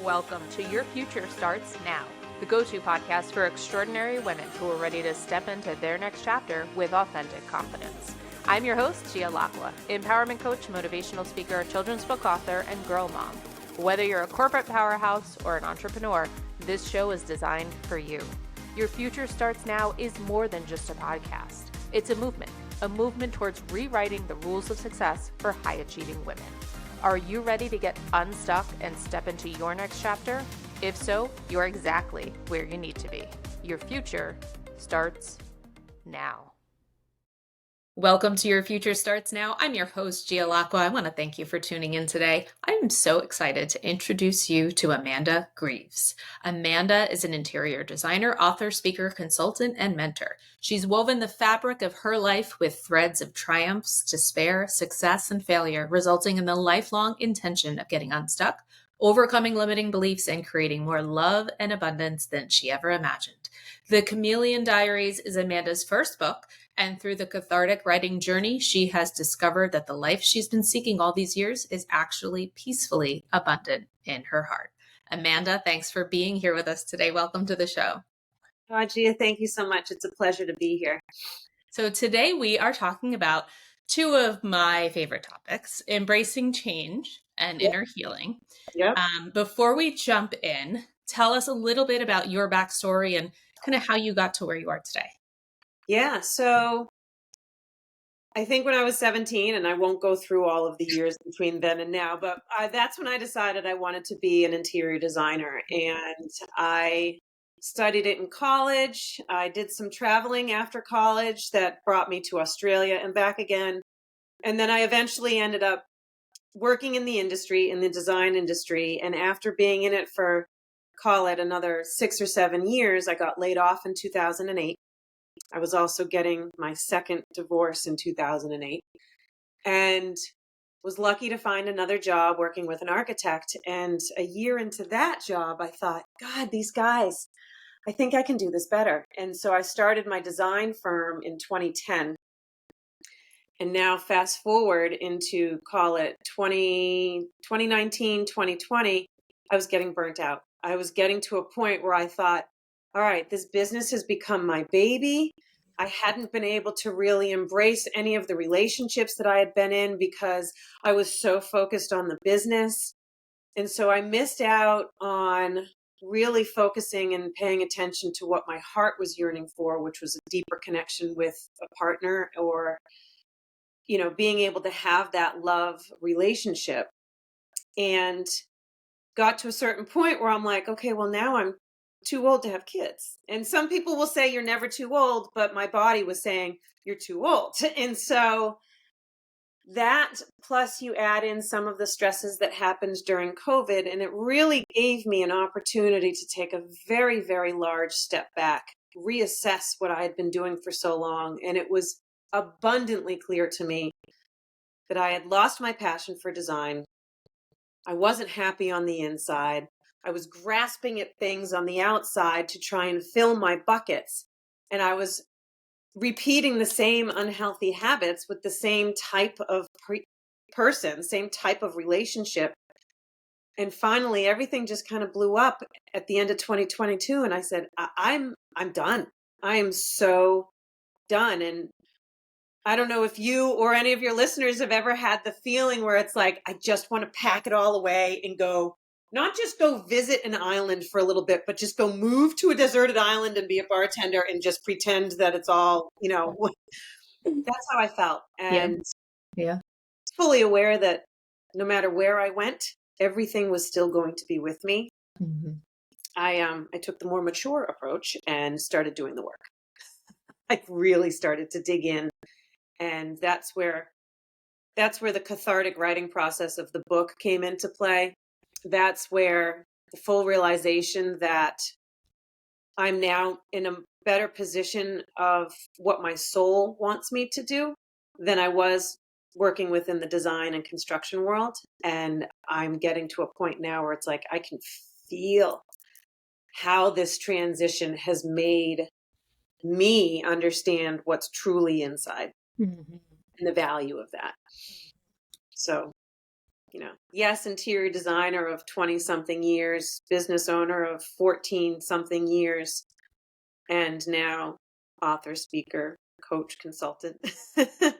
Welcome to Your Future Starts Now, the go-to podcast for extraordinary women who are ready to step into their next chapter with authentic confidence. I'm your host, Gia Lacqua, empowerment coach, motivational speaker, children's book author, and girl mom. Whether you're a corporate powerhouse or an entrepreneur, this show is designed for you. Your Future Starts Now is more than just a podcast. It's a movement towards rewriting the rules of success for high-achieving women. Are you ready to get unstuck and step into your next chapter? If so, you're exactly where you need to be. Your future starts now. Welcome to Your Future Starts Now. I'm your host, Gia Lacqua. I want to thank you for tuning in today. I'm so excited to introduce you to Amanda Greaves. Amanda is an interior designer, author, speaker, consultant, and mentor. She's woven the fabric of her life with threads of triumphs, despair, success, and failure, resulting in the lifelong intention of getting unstuck, overcoming limiting beliefs, and creating more love and abundance than she ever imagined. The Chameleon Diaries is Amanda's first book, and through the cathartic writing journey, she has discovered that the life she's been seeking all these years is actually peacefully abundant in her heart. Amanda, thanks for being here with us today. Welcome to the show. Gia, thank you so much. It's a pleasure to be here. So today we are talking about two of my favorite topics, embracing change and inner healing. Yep. Before we jump in, tell us a little bit about your backstory and kind of how you got to where you are today. Yeah. So I think when I was 17, and I won't go through all of the years between then and now, but that's when I decided I wanted to be an interior designer. And I studied it in college. I did some traveling after college that brought me to Australia and back again. And then I eventually ended up working in the industry, in the design industry. And after being in it for, call it another 6 or 7 years, I got laid off in 2008. I was also getting my second divorce in 2008 and was lucky to find another job working with an architect. And a year into that job, I thought, God, these guys, I think I can do this better. And so I started my design firm in 2010. And now fast forward into, call it 2019, 2020, I was getting burnt out. I was getting to a point where I thought, all right, this business has become my baby. I hadn't been able to really embrace any of the relationships that I had been in because I was so focused on the business. And so I missed out on really focusing and paying attention to what my heart was yearning for, which was a deeper connection with a partner or, you know, being able to have that love relationship. And got to a certain point where I'm like, okay, well, now I'm too old to have kids. And some people will say you're never too old, but my body was saying you're too old. And so that, plus you add in some of the stresses that happened during COVID, and it really gave me an opportunity to take a very, very large step back, reassess what I had been doing for so long. And it was abundantly clear to me that I had lost my passion for design. I wasn't happy on the inside. I was grasping at things on the outside to try and fill my buckets. And I was repeating the same unhealthy habits with the same type of person, same type of relationship. And finally, everything just kind of blew up at the end of 2022. And I said, I'm done. I am so done. And I don't know if you or any of your listeners have ever had the feeling where it's like, I just want to pack it all away and go, not just go visit an island for a little bit, but just go move to a deserted island and be a bartender and just pretend that it's all, you know, that's how I felt. And yeah, fully aware that no matter where I went, everything was still going to be with me. Mm-hmm. I took the more mature approach and started doing the work. I really started to dig in. And that's where the cathartic writing process of the book came into play. That's where the full realization that I'm now in a better position of what my soul wants me to do than I was working within the design and construction world. And I'm getting to a point now where it's like, I can feel how this transition has made me understand what's truly inside. Mm-hmm. And the value of that. So, yes, interior designer of 20 something years, business owner of 14 something years, and now author, speaker, coach, consultant. I love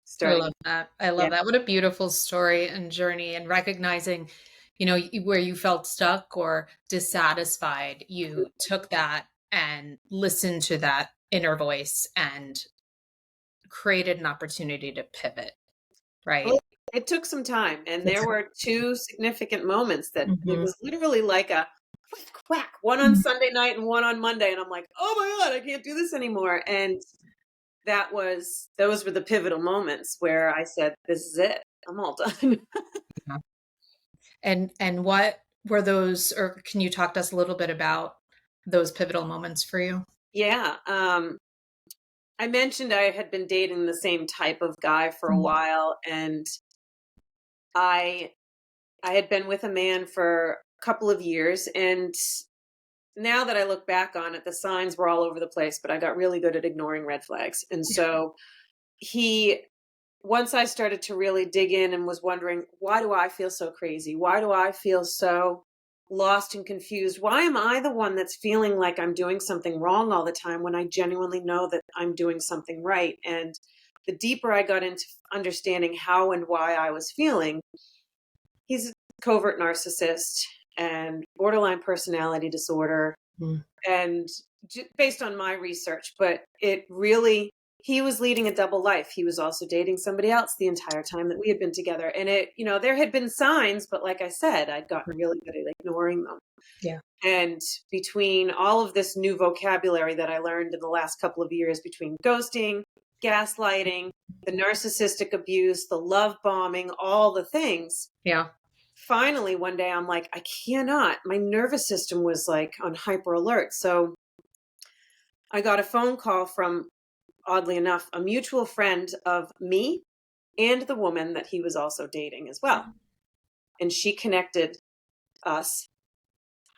Starting. that. I Yeah. love that. What a beautiful story and journey, and recognizing, where you felt stuck or dissatisfied, you took that and listened to that inner voice and created an opportunity to pivot, Well, right? it took some time, and there It's were two significant moments that it Mhm. was literally like a whack, whack, one on Mhm. Sunday night and one on Monday, and I'm like, oh my God, I can't do this anymore. And those were the pivotal moments where I said, this is it. I'm all done. Yeah. And what were those, or can you talk to us a little bit about those pivotal moments for you? Yeah. I mentioned I had been dating the same type of guy for a Mhm. while, and I I had been with a man for a couple of years, and now that I look back on it, the signs were all over the place, but I got really good at ignoring red flags. And Yeah. so he once I started to really dig in and was wondering, why do I feel so crazy? Why do I feel so lost and confused? Why am I the one that's feeling like I'm doing something wrong all the time when I genuinely know that I'm doing something right? And the deeper I got into understanding how and why I was feeling, he's a covert narcissist and borderline personality disorder. Mm. And based on my research, but it really, he was leading a double life. He was also dating somebody else the entire time that we had been together. And there had been signs, but like I said, I'd gotten really good at ignoring them. Yeah. And between all of this new vocabulary that I learned in the last couple of years, between ghosting, gaslighting, the narcissistic abuse, the love bombing, all the things, Yeah. finally one day I'm like, I cannot. My nervous system was like on hyper alert. So I got a phone call from, oddly enough, a mutual friend of me and the woman that he was also dating as well. And she connected us.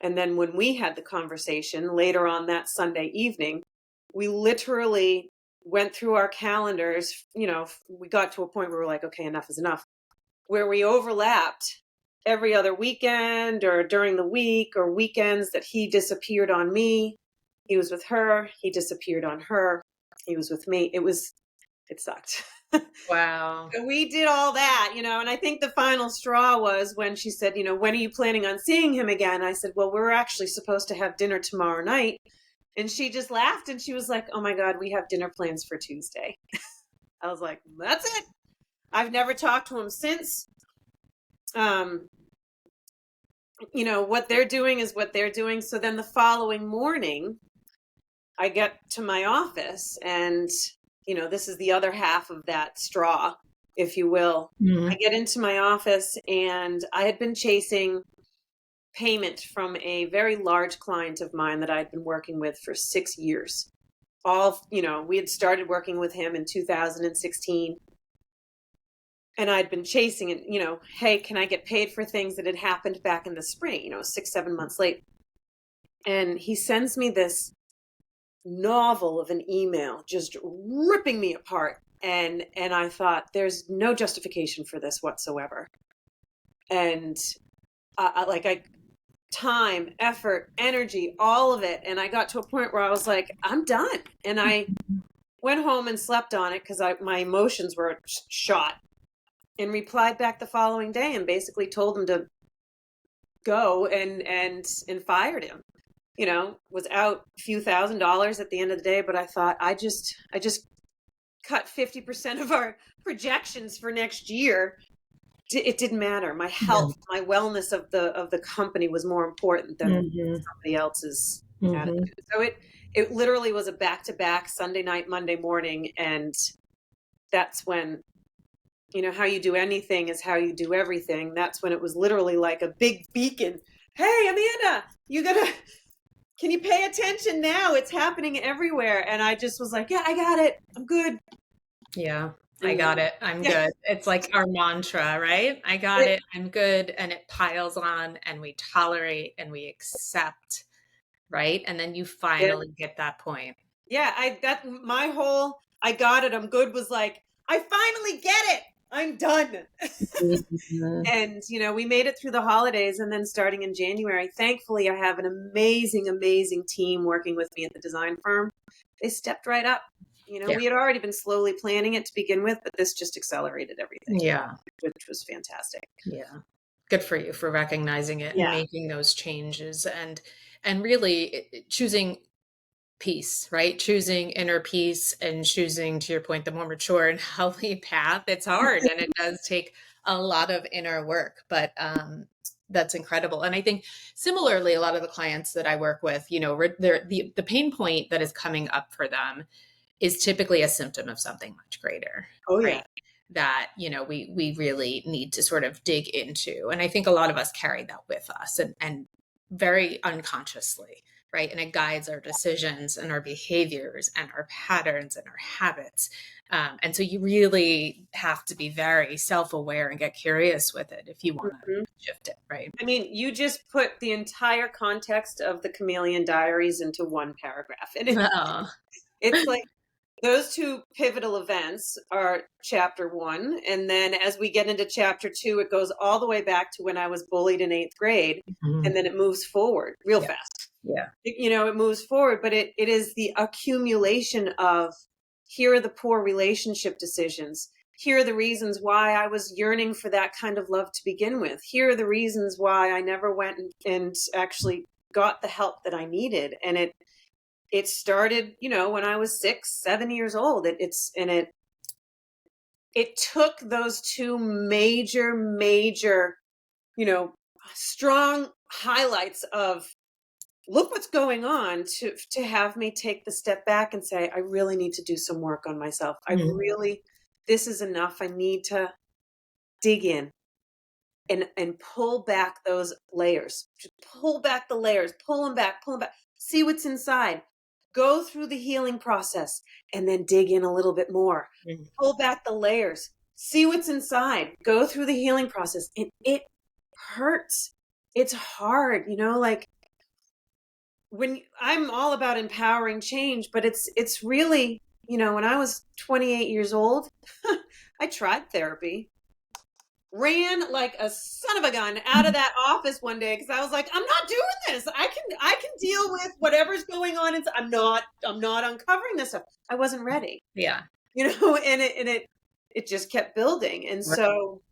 And then when we had the conversation later on that Sunday evening, we literally went through our calendars. We got to a point where we were like, okay, enough is enough, where we overlapped every other weekend or during the week or weekends that he disappeared on me. He was with her. He disappeared on her. He was with me. It sucked. Wow. We did all that, and I think the final straw was when she said, when are you planning on seeing him again? I said, well, we're actually supposed to have dinner tomorrow night. And she just laughed and she was like, oh my God, we have dinner plans for Tuesday. I was like, that's it. I've never talked to him since. What they're doing is what they're doing. So then the following morning, I get to my office and, this is the other half of that straw, if you will. I Mhm. get into my office and I had been chasing payment from a very large client of mine that I'd been working with for 6 years. We had started working with him in 2016. And I'd been chasing it, hey, can I get paid for things that had happened back in the spring, 6, 7 months late. And he sends me this novel of an email just ripping me apart. And I thought, there's no justification for this whatsoever. And time, effort, energy, all of it. And I got to a point where I was like, I'm done. And I went home and slept on it because my emotions were shot, and replied back the following day and basically told him to go and fired him. Was out a few $1,000s at the end of the day, but I thought I just cut 50% of our projections for next year. It didn't matter. My health, my wellness of the company was more important than Mhm. somebody else's Mhm. attitude. So it literally was a back-to-back Sunday night, Monday morning, and that's when, how you do anything is how you do everything. That's when it was literally like a big beacon. Hey, Amanda, can you pay attention now? It's happening everywhere. And I just was like, yeah, I got it. I'm good. Yeah, I And got it. I'm yeah, good. It's like our mantra, right? I got it, it. I'm good. And it piles on and we tolerate and we accept, right? And then you it, finally get that point. yeah, I got it. I'm good was like, I finally get it. I'm done. Mhm. And, we made it through the holidays, and then starting in January, thankfully, I have an amazing, amazing team working with me at the design firm. They stepped right up. Yeah. We had already been slowly planning it to begin with, but this just accelerated everything, Yeah. which was fantastic. Yeah. Good for you for recognizing it and Yeah. making those changes and really choosing peace, right? Choosing inner peace and choosing, to your point, the more mature and healthy path. It's hard and it does take a lot of inner work, but that's incredible. And I think similarly, a lot of the clients that I work with, the pain point that is coming up for them is typically a symptom of something much greater, Oh, yeah. right? That, we really need to sort of dig into. And I think a lot of us carry that with us and very unconsciously, right? And it guides our decisions and our behaviors and our patterns and our habits. And so you really have to be very self-aware and get curious with it if you want to Mhm. shift it, right? I mean, you just put the entire context of the Chameleon Diaries into one paragraph. And Oh, it's like, those two pivotal events are chapter 1. And then as we get into chapter 2, it goes all the way back to when I was bullied in 8th grade. mhm. And then it moves forward real Yeah. fast. Yeah. It moves forward, but it is the accumulation of, here are the poor relationship decisions. Here are the reasons why I was yearning for that kind of love to begin with. Here are the reasons why I never went and actually got the help that I needed. And it started, when I was 6, 7 years old. It took those two major, strong highlights of, look what's going on, to have me take the step back and say, I really need to do some work on myself. This is enough. I need to dig in and pull back those layers. Just pull back the layers, pull them back, see what's inside. Go through the healing process and then dig in a little bit more. Mhm. Pull back the layers, see what's inside, go through the healing process. And it hurts. It's hard, like, when I'm all about empowering change, but it's really, when I was 28 years old, I tried therapy, ran like a son of a gun out of that office one day because I was like, I'm not doing this. I can deal with whatever's going on. I'm not uncovering this stuff. I wasn't ready, Yeah. and it just kept building. And Right. so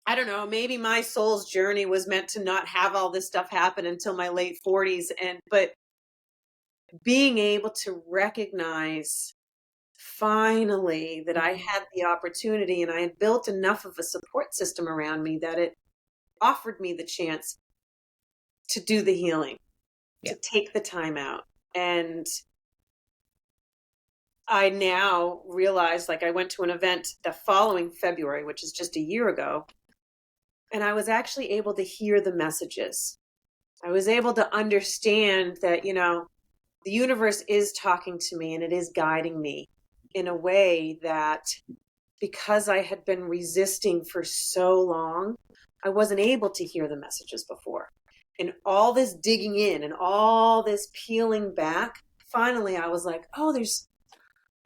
I don't know, maybe my soul's journey was meant to not have all this stuff happen until my late 40s. But being able to recognize finally that I had the opportunity and I had built enough of a support system around me that it offered me the chance to do the healing, Yeah. to take the time out. And I now realize, like, I went to an event the following February, which is just a year ago, and I was actually able to hear the messages. I was able to understand that, the universe is talking to me and it is guiding me in a way that, because I had been resisting for so long, I wasn't able to hear the messages before. And all this digging in and all this peeling back, finally I was like, oh,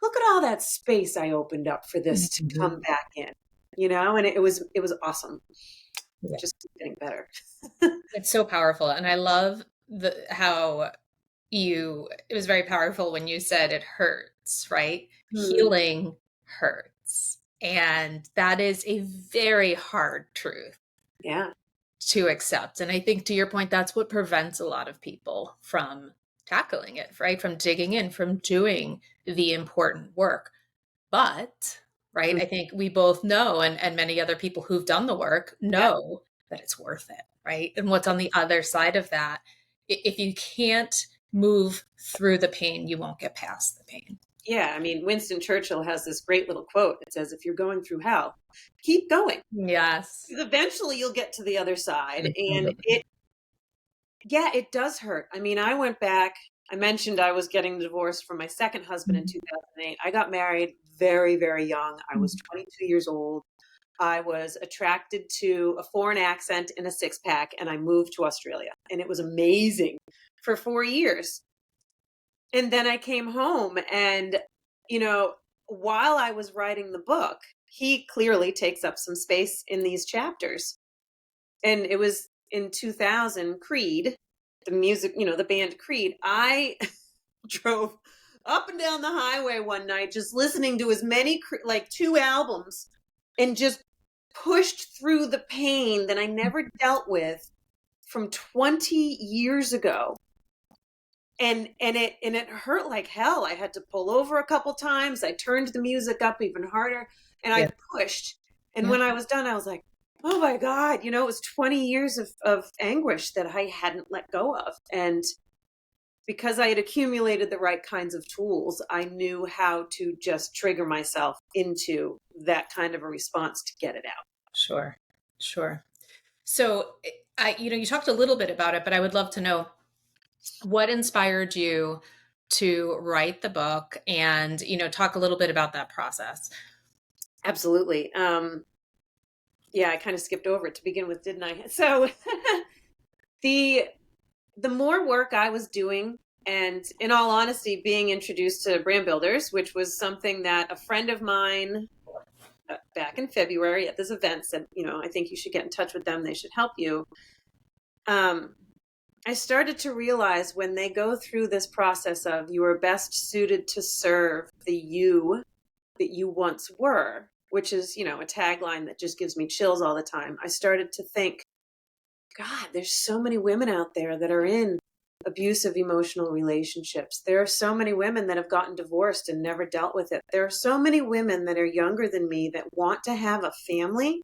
look at all that space I opened up for this to Mhm. come back in, and it was awesome. Yeah. Just getting better. It's so powerful. And I love how it was very powerful when you said it hurts, right? Hmm. Healing hurts. And that is a very hard truth Yeah. to accept. And I think, to your point, that's what prevents a lot of people from tackling it, right? From digging in, from doing the important work. But, right, Mm. I think we both know, and many other people who've done the work Yeah. know that it's worth it, right? And what's on the other side of that, if you can't move through the pain, you won't get past the pain. Yeah. I mean, Winston Churchill has this great little quote. It says, if you're going through hell, keep going. Yes. Because eventually you'll get to the other side. And Absolutely. it does hurt. I mean, I went back. I mentioned I was getting divorced from my second husband in Mhm. 2008. I got married very, very young. I was 22 years old. I was attracted to a foreign accent and a six pack, and I moved to Australia. And it was amazing for 4 years. And then I came home, and, while I was writing the book, he clearly takes up some space in these chapters. And it was in 2000, Creed, the music, the band Creed. I drove up and down the highway one night just listening to as many, like 2 albums, and just pushed through the pain that I never dealt with from 20 years ago. And it hurt like hell. I had to pull over a couple times. I turned the music up even harder, and I pushed. And when I was done, I was like, oh my God, it was 20 years of anguish that I hadn't let go of. And because I had accumulated the right kinds of tools, I knew how to just trigger myself into that kind of a response to get it out. Sure. So you talked a little bit about it, but I would love to know what inspired you to write the book, and, talk a little bit about that process. Absolutely. Yeah, I kind of skipped over it to begin with, didn't I? So the more work I was doing, and in all honesty, being introduced to brand builders, which was something that a friend of mine back in February at this event said, I think you should get in touch with them. They should help you. I started to realize when they go through this process of you are best suited to serve the you that you once were, which is, a tagline that just gives me chills all the time. I started to think, God, there's so many women out there that are in abusive emotional relationships. There are so many women that have gotten divorced and never dealt with it. There are so many women that are younger than me that want to have a family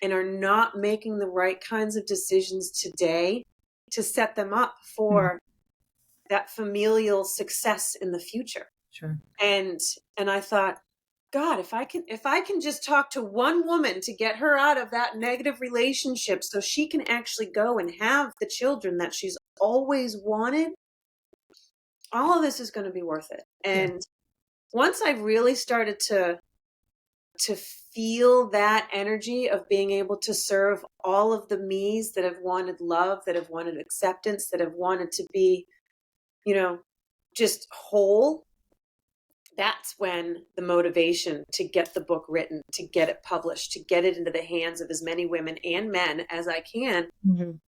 and are not making the right kinds of decisions today to set them up for that familial success in the future. Sure. And I thought, God, if I can just talk to one woman to get her out of that negative relationship so she can actually go and have the children that she's always wanted, all of this is going to be worth it. And once I really started to feel that energy of being able to serve all of the me's that have wanted love, that have wanted acceptance, that have wanted to be, just whole, that's when the motivation to get the book written, to get it published, to get it into the hands of as many women and men as I can,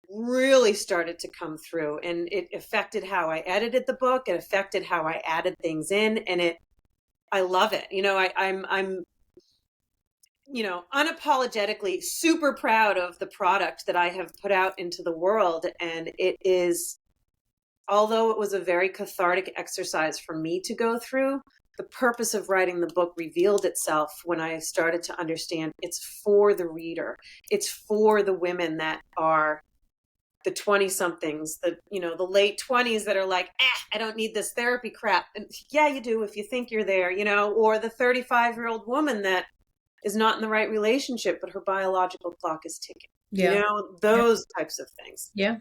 really started to come through. And it affected how I edited the book. It affected how I added things in. And I love it. I'm unapologetically super proud of the product that I have put out into the world. And it is, although it was a very cathartic exercise for me to go through, the purpose of writing the book revealed itself when I started to understand it's for the reader. It's for the women that are the 20-somethings, the late 20s that are like, I don't need this therapy crap. And yeah, you do if you think you're there, or the 35-year-old woman that is not in the right relationship, but her biological clock is ticking. Those types of things. Yeah.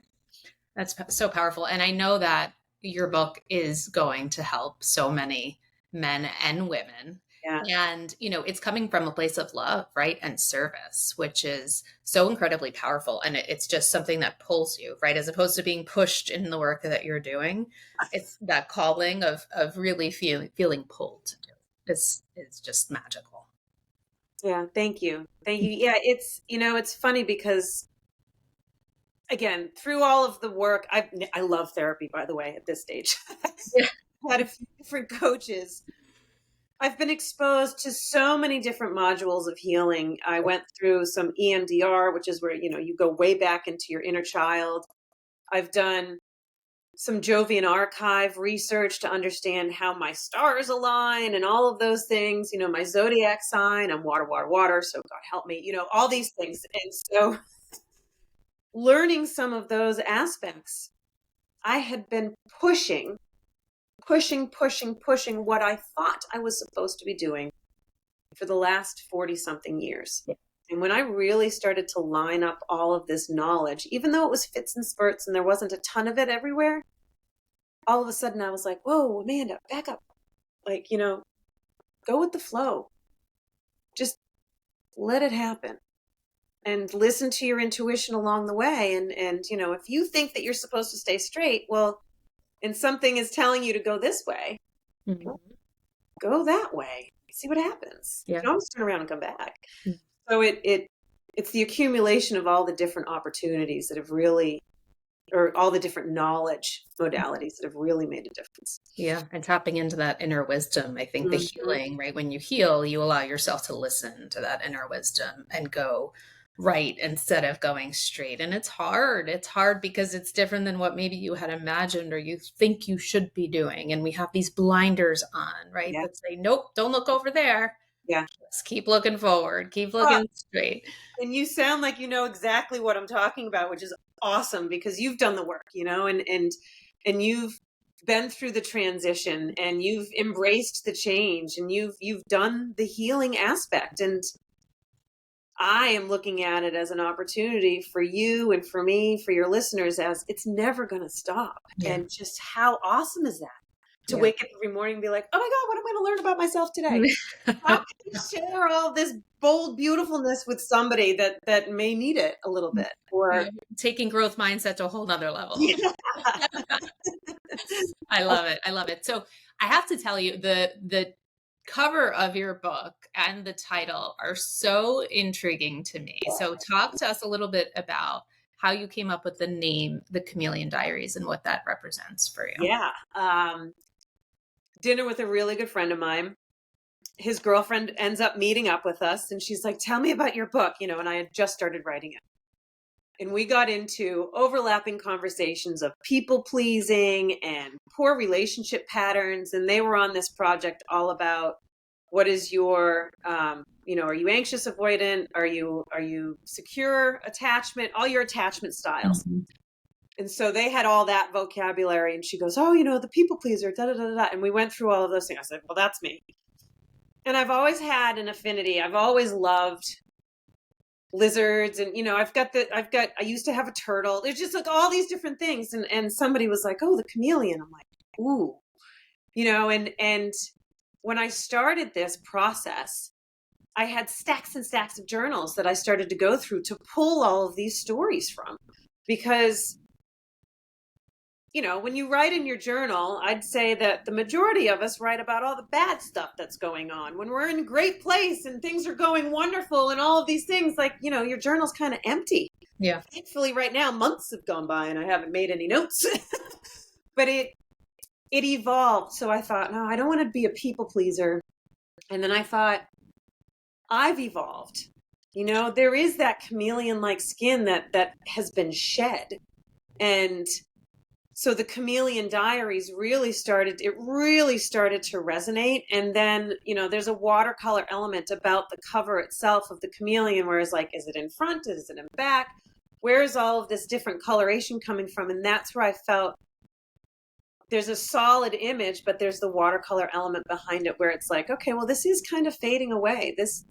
That's so powerful. And I know that your book is going to help so many men and women. Yeah. And, it's coming from a place of love, right? And service, which is so incredibly powerful. And it's just something that pulls you, right? As opposed to being pushed in the work that you're doing. It's that calling of really feeling pulled to do. It's just magical. Yeah. Thank you. Yeah. It's funny because, again, through all of the work, I love therapy, by the way, at this stage. I've had a few different coaches. I've been exposed to so many different modules of healing. I went through some EMDR, which is where, you go way back into your inner child. I've done some Jovian archive research to understand how my stars align and all of those things, my zodiac sign, I'm water, water, water. So God help me, all these things. And so learning some of those aspects, I had been pushing what I thought I was supposed to be doing for the last 40-something years. Yeah. And when I really started to line up all of this knowledge, even though it was fits and spurts and there wasn't a ton of it everywhere, all of a sudden I was like, whoa, Amanda, back up. Like, go with the flow. Just let it happen. And listen to your intuition along the way. And if you think that you're supposed to stay straight, well, and something is telling you to go this way, go that way. see what happens. You Yeah. can always turn around and come back. Mm. So it's the accumulation of all the different opportunities that have really, or all the different knowledge modalities that have really made a difference. Yeah. And tapping into that inner wisdom. I think the Mhm. healing, right? When you heal, you allow yourself to listen to that inner wisdom and go right instead of going straight. And it's hard. It's hard because it's different than what maybe you had imagined or you think you should be doing. And we have these blinders on, right? Yeah. That say, nope, don't look over there. Yeah. Just keep looking forward, keep Well, looking straight. and you sound like you know exactly what I'm talking about, which is awesome because you've done the work, and you've been through the transition and you've embraced the change and you've done the healing aspect. And I am looking at it as an opportunity for you and for me, for your listeners, as it's never going to stop. Yeah. And just how awesome is that to Yeah. wake up every morning and be like, oh my God, what am I going to learn about myself today? How can I share all this bold beautifulness with somebody that may need it a little bit? Yeah. Or Taking growth mindset to a whole nother level. yeah. I love it. I love it. So I have to tell you, the cover of your book and the title are so intriguing to me. So talk to us a little bit about how you came up with the name, The Chameleon Diaries, and what that represents for you. Yeah. Dinner with a really good friend of mine. His girlfriend ends up meeting up with us and she's like, tell me about your book, and I had just started writing it. And we got into overlapping conversations of people pleasing and poor relationship patterns. And they were on this project all about what is your, are you anxious avoidant? Are you secure attachment? All your attachment styles. Mm-hmm. And so they had all that vocabulary. And she goes, oh, the people pleaser, da da da da. And we went through all of those things. I said, well, that's me. And I've always had an affinity. I've always loved lizards, and I used to have a turtle. There's just like all these different things, and somebody was like, oh, the chameleon. I'm like, ooh, and when I started this process, I had stacks and stacks of journals that I started to go through to pull all of these stories from, because when you write in your journal, I'd say that the majority of us write about all the bad stuff that's going on. When we're in a great place and things are going wonderful and all of these things, like, your journal's kind of empty. Yeah. Thankfully, right now, months have gone by and I haven't made any notes. But it evolved. So I thought, no, I don't want to be a people pleaser. And then I thought, I've evolved. There is that chameleon-like skin that has been shed. And so the Chameleon Diaries really started to resonate. And then, there's a watercolor element about the cover itself of the chameleon, whereas like, is it in front? Is it in back? Where's all of this different coloration coming from? And that's where I felt there's a solid image, but there's the watercolor element behind it where it's like, okay, well, this is kind of fading away. This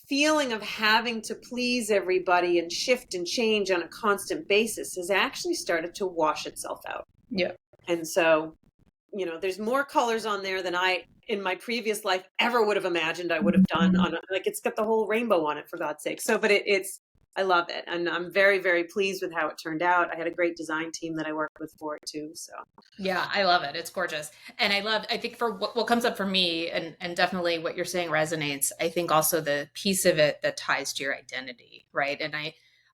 feeling of having to please everybody and shift and change on a constant basis has actually started to wash itself out. Yeah. And so, there's more colors on there than I, in my previous life, ever would have imagined I would have done it's got the whole rainbow on it, for God's sake. So, but I love it. And I'm very, very pleased with how it turned out. I had a great design team that I worked with for it too. So yeah, I love it. It's gorgeous. And I think for what comes up for me, and definitely what you're saying resonates, I think also the piece of it that ties to your identity, right? And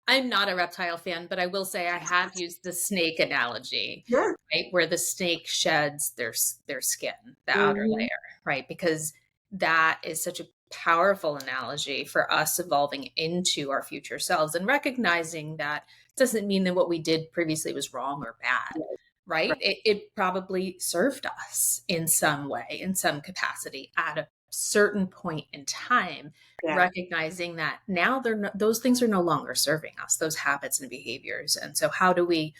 I'm not a reptile fan, but I will say I have used the snake analogy, yeah. right? Where the snake sheds their skin, the outer layer, right? Because that is such a powerful analogy for us evolving into our future selves and recognizing that doesn't mean that what we did previously was wrong or bad, right? It probably served us in some way, in some capacity at a certain point in time, recognizing that now those things are no longer serving us, those habits and behaviors. And so how do we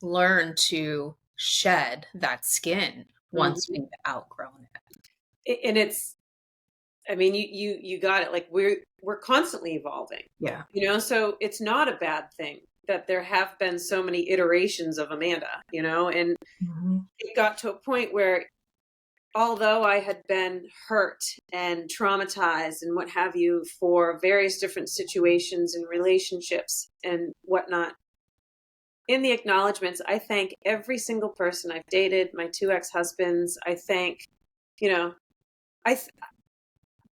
learn to shed that skin once we've outgrown it? And it's, I mean, you got it. Like we're constantly evolving. Yeah. So it's not a bad thing that there have been so many iterations of Amanda, and it got to a point where, although I had been hurt and traumatized and what have you for various different situations and relationships and whatnot, in the acknowledgments, I thank every single person I've dated, my 2 ex-husbands. I thank you know, I, th-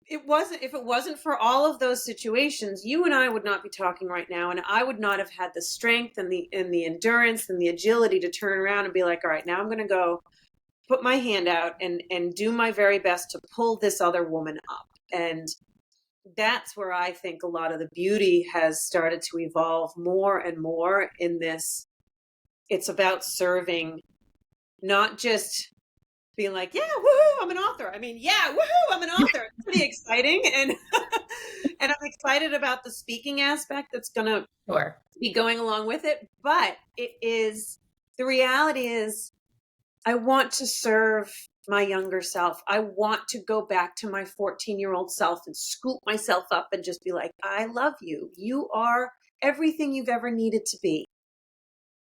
if it wasn't for all of those situations, you and I would not be talking right now. And I would not have had the strength and the endurance and the agility to turn around and be like, all right, now I'm going to go put my hand out and do my very best to pull this other woman up. And that's where I think a lot of the beauty has started to evolve more and more in this. It's about serving, not just being like, yeah, woohoo, I'm an author. I mean, yeah, woohoo, I'm an author. It's pretty exciting. And and I'm excited about the speaking aspect that's going to Sure. be going along with it. But the reality is, I want to serve my younger self. I want to go back to my 14-year-old self and scoop myself up and just be like, I love you. You are everything you've ever needed to be.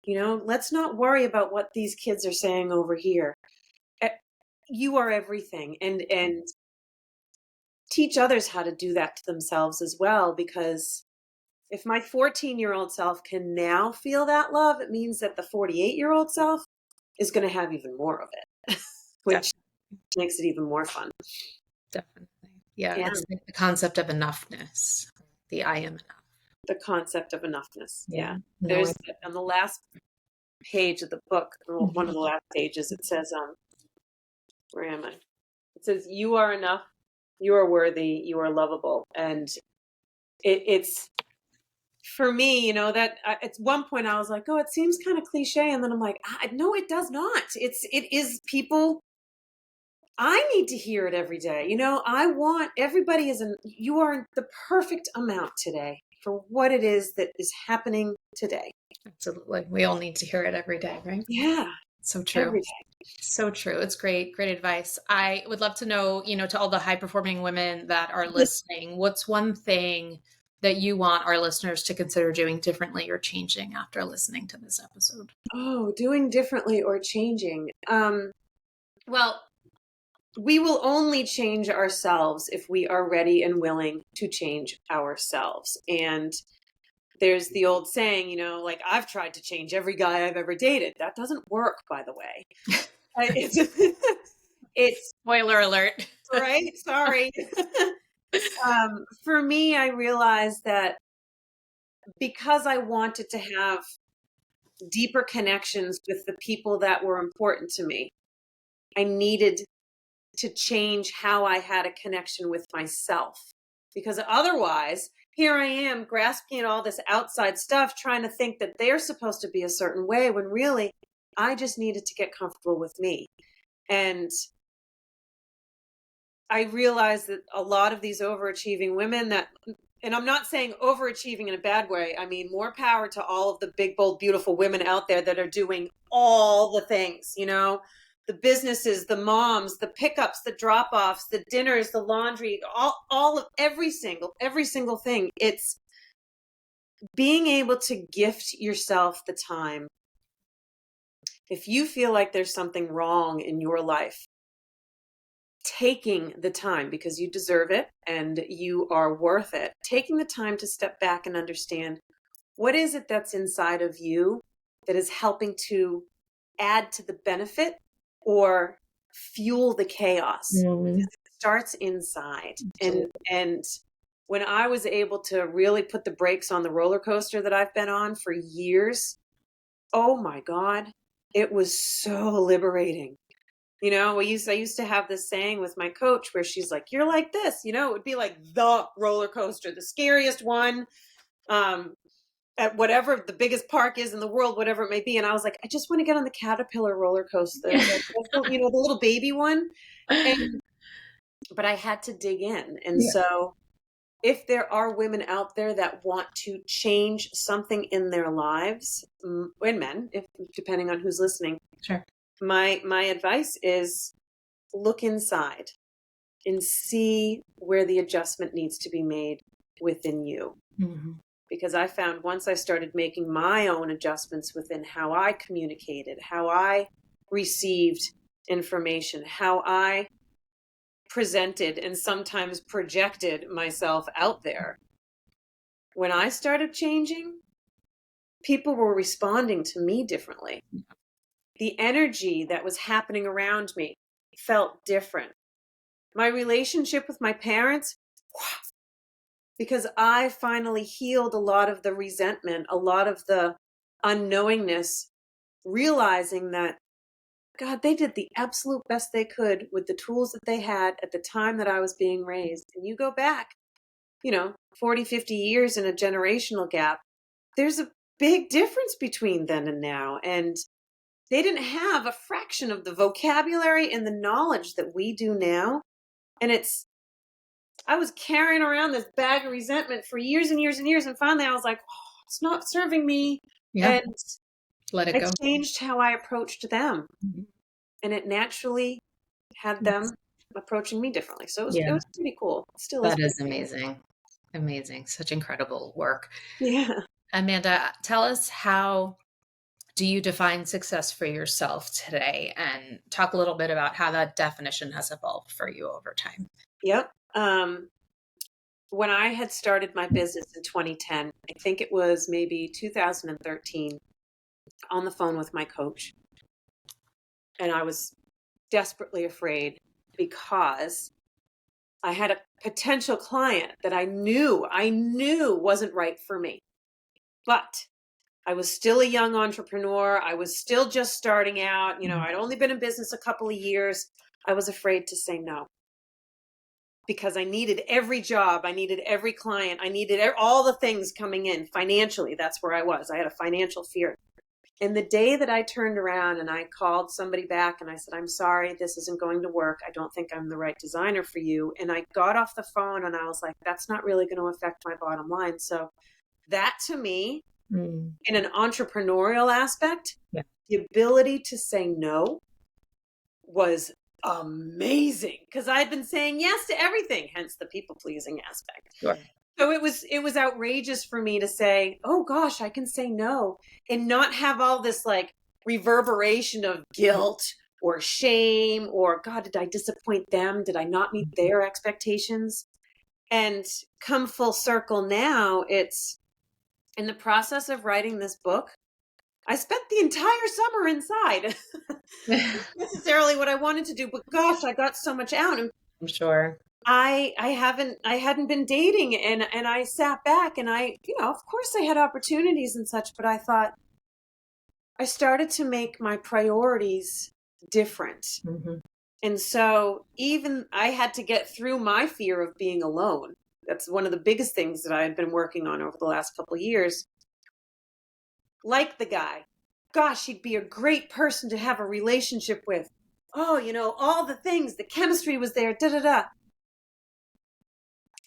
Let's not worry about what these kids are saying over here. You are everything. And teach others how to do that to themselves as well, because if my 14-year-old self can now feel that love, it means that the 48-year-old self is going to have even more of it, which makes it even more fun. Definitely. Yeah. Yeah. It's like the concept of enoughness. The I am enough. The concept of enoughness. Yeah. No, There's on the last page of the book, one of the last pages, it says, where am I? It says, you are enough, you are worthy, you are lovable. And it's for me, that at one point I was like, oh, it seems kind of cliche. And then I'm like, no, it does not. It is people. I need to hear it every day. I want everybody you are the perfect amount today for what it is that is happening today. Absolutely. We all need to hear it every day, right? Yeah. So true. Every day. So true. It's great. Great advice. I would love to know, to all the high performing women that are listening, what's one thing that you want our listeners to consider doing differently or changing after listening to this episode? Oh, doing differently or changing. Well, we will only change ourselves if we are ready and willing to change ourselves. And there's the old saying, like, I've tried to change every guy I've ever dated. That doesn't work, by the way. It's Spoiler alert. right. Sorry. For me, I realized that because I wanted to have deeper connections with the people that were important to me, I needed to change how I had a connection with myself. Because otherwise, here I am grasping at all this outside stuff, trying to think that they're supposed to be a certain way, when really I just needed to get comfortable with me. And I realized that a lot of these overachieving women and I'm not saying overachieving in a bad way. I mean, more power to all of the big, bold, beautiful women out there that are doing all the things, the businesses, the moms, the pickups, the drop-offs, the dinners, the laundry, all of every single thing. It's being able to gift yourself the time. If you feel like there's something wrong in your life, taking the time, because you deserve it and you are worth it, taking the time to step back and understand what is it that's inside of you that is helping to add to the benefit or fuel the chaos. It starts inside. And when I was able to really put the brakes on the roller coaster that I've been on for years, oh my God, it was so liberating. I used to have this saying with my coach where she's like, you're like this, it would be like the roller coaster, the scariest one, at whatever the biggest park is in the world, whatever it may be. And I was like, I just want to get on the Caterpillar roller coaster, the little baby one. But I had to dig in. And so if there are women out there that want to change something in their lives, and men, depending on who's listening, sure. My advice is look inside and see where the adjustment needs to be made within you. Mm-hmm. Because I found once I started making my own adjustments within how I communicated, how I received information, how I presented and sometimes projected myself out there. When I started changing, people were responding to me differently. The energy that was happening around me felt different. My relationship with my parents, because I finally healed a lot of the resentment, a lot of the unknowingness, realizing that, God, they did the absolute best they could with the tools that they had at the time that I was being raised. And you go back, 40, 50 years in a generational gap, there's a big difference between then and now. And they didn't have a fraction of the vocabulary and the knowledge that we do now. And I was carrying around this bag of resentment for years and years and years. And finally I was like, oh, it's not serving me. Yeah. And Let it I go. changed how I approached them. Mm-hmm. And it naturally had them approaching me differently. So it was pretty cool. It still is. That is amazing. Amazing. Such incredible work. Yeah. Amanda, tell us, how do you define success for yourself today? And talk a little bit about how that definition has evolved for you over time. Yep. When I had started my business in 2010, I think it was maybe 2013, on the phone with my coach. And I was desperately afraid because I had a potential client that I knew wasn't right for me. But I was still a young entrepreneur. I was still just starting out. I'd only been in business a couple of years. I was afraid to say no because I needed every job. I needed every client. I needed all the things coming in financially. That's where I was. I had a financial fear. And the day that I turned around and I called somebody back and I said, I'm sorry, this isn't going to work. I don't think I'm the right designer for you. And I got off the phone and I was like, that's not really going to affect my bottom line. So that, to me, in an entrepreneurial aspect, the ability to say no was amazing, because I'd been saying yes to everything, hence the people pleasing aspect. Sure. So it was outrageous for me to say, oh gosh, I can say no, and not have all this like reverberation of guilt or shame or, God, did I disappoint them? Did I not meet their expectations? And come full circle now, it's in the process of writing this book. I spent the entire summer inside. Not necessarily what I wanted to do, but gosh, I got so much out. And I'm sure. I hadn't been dating, and I sat back and of course I had opportunities and such, but I thought, I started to make my priorities different. Mm-hmm. And so even I had to get through my fear of being alone. That's one of the biggest things that I had been working on over the last couple of years. Like the guy, gosh, he'd be a great person to have a relationship with. Oh, all the things, the chemistry was there, da da da.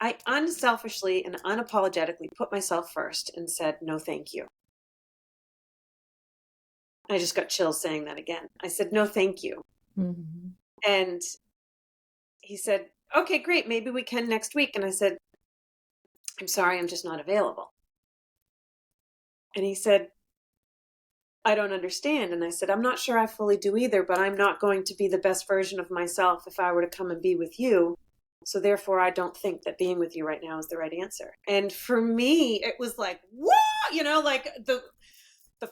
I unselfishly and unapologetically put myself first and said, no, thank you. I just got chills saying that again. I said, no, thank you. Mm-hmm. And he said, okay, great. Maybe we can next week. And I said, I'm sorry, I'm just not available. And he said, I don't understand. And I said, I'm not sure I fully do either, but I'm not going to be the best version of myself if I were to come and be with you. So therefore, I don't think that being with you right now is the right answer. And for me, it was like, whoa, like the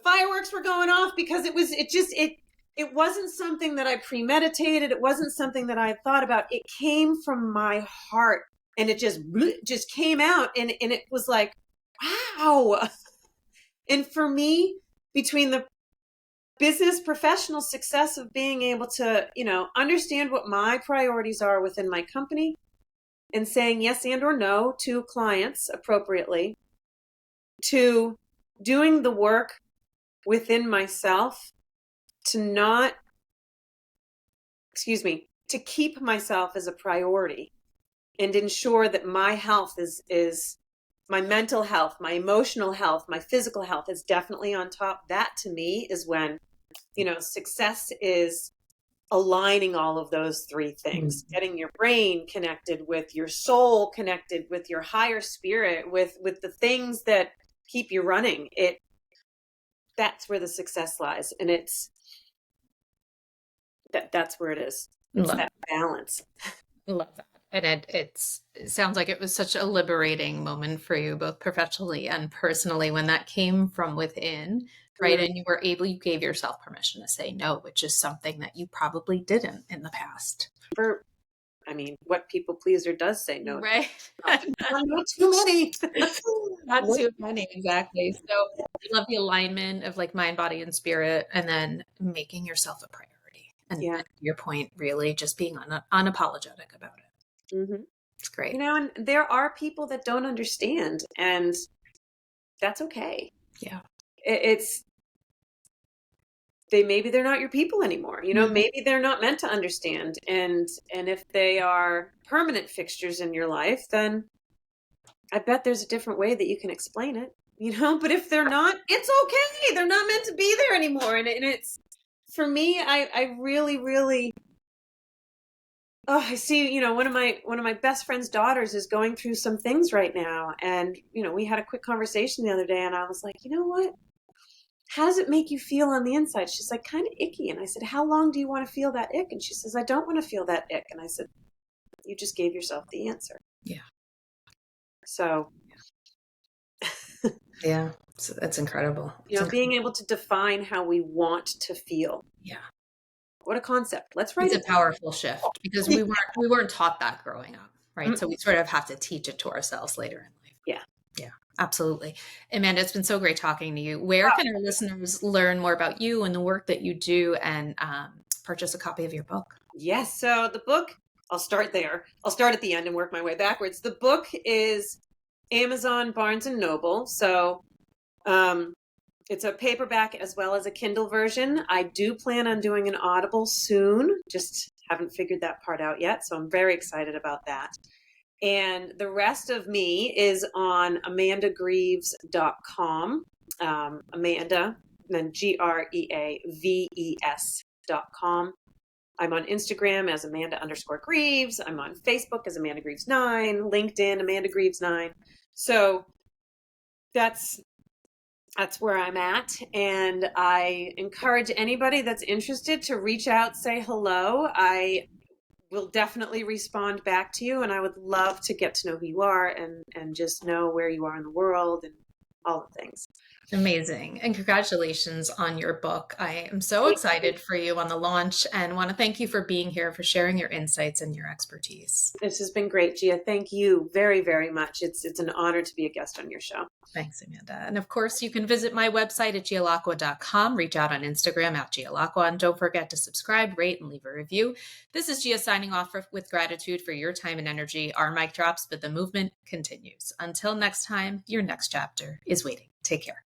fireworks were going off, because it wasn't something that I premeditated. It wasn't something that I thought about. It came from my heart, and it just came out. And it was like, wow. And for me, between the business professional success of being able to, understand what my priorities are within my company and saying yes and or no to clients appropriately, to doing the work within myself to keep myself as a priority and ensure that my health is my mental health, my emotional health, my physical health is definitely on top. That to me is when, success is aligning all of those three things, getting your brain connected with your soul, connected with your higher spirit, with the things that keep you running. That's where the success lies. And that's where it is. It's that balance. Love that. And it sounds like it was such a liberating moment for you, both professionally and personally, when that came from within, right? Mm-hmm. And you gave yourself permission to say no, which is something that you probably didn't in the past. I mean, what people pleaser does say no? Right. Not too many. Not too many, exactly. So I love the alignment of like mind, body, and spirit, and then making yourself a priority. And Yeah. to your point, really just being unapologetic about it. Mm-hmm. It's great. And there are people that don't understand, and that's okay. Yeah. Maybe they're not your people anymore. Maybe they're not meant to understand. And if they are permanent fixtures in your life, then I bet there's a different way that you can explain it, but if they're not, it's okay. They're not meant to be there anymore. And it's, for me, I really, really, I see, one of my best friend's daughters is going through some things right now. And, we had a quick conversation the other day, and I was like, you know what? How does it make you feel on the inside? She's like, kind of icky. And I said, how long do you want to feel that ick? And she says, I don't want to feel that ick. And I said, you just gave yourself the answer. Yeah. So. Yeah. That's incredible. Being able to define how we want to feel. Yeah. What a concept. Let's write it. It's a powerful shift because we weren't taught that growing up, right? Mm-hmm. So we sort of have to teach it to ourselves later in life. Yeah. Yeah. Absolutely. Amanda, it's been so great talking to you. Where can our listeners learn more about you and the work that you do and purchase a copy of your book? Yes. So the book, I'll start there. I'll start at the end and work my way backwards. The book is Amazon, Barnes & Noble. So it's a paperback as well as a Kindle version. I do plan on doing an Audible soon. Just haven't figured that part out yet. So I'm very excited about that. And the rest of me is on amandagreaves.com. Amanda, then GREAVES.com. I'm on Instagram as Amanda_Greaves. I'm on Facebook as Amanda Greaves 9, LinkedIn, Amanda Greaves 9. So that's where I'm at. And I encourage anybody that's interested to reach out, say hello. I will definitely respond back to you, and I would love to get to know who you are and just know where you are in the world and all the things. Amazing. And congratulations on your book. I am so excited for you on the launch and want to thank you for being here, for sharing your insights and your expertise. This has been great, Gia. Thank you very, very much. It's an honor to be a guest on your show. Thanks, Amanda. And of course, you can visit my website at gialacqua.com, reach out on Instagram at gialacqua, and don't forget to subscribe, rate, and leave a review. This is Gia signing off with gratitude for your time and energy. Our mic drops, but the movement continues. Until next time, your next chapter is waiting. Take care.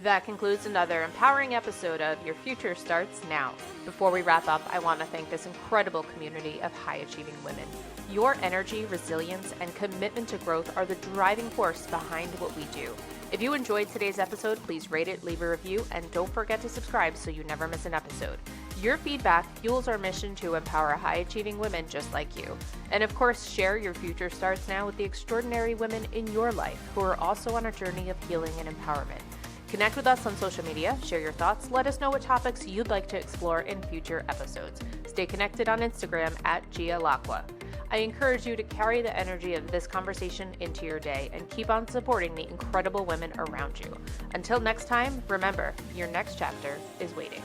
That concludes another empowering episode of Your Future Starts Now. Before we wrap up, I want to thank this incredible community of high-achieving women. Your energy, resilience, and commitment to growth are the driving force behind what we do. If you enjoyed today's episode, please rate it, leave a review, and don't forget to subscribe so you never miss an episode. Your feedback fuels our mission to empower high-achieving women just like you. And of course, share Your Future Starts Now with the extraordinary women in your life who are also on a journey of healing and empowerment. Connect with us on social media, share your thoughts, let us know what topics you'd like to explore in future episodes. Stay connected on Instagram at GiaLacqua. I encourage you to carry the energy of this conversation into your day and keep on supporting the incredible women around you. Until next time, remember, your next chapter is waiting.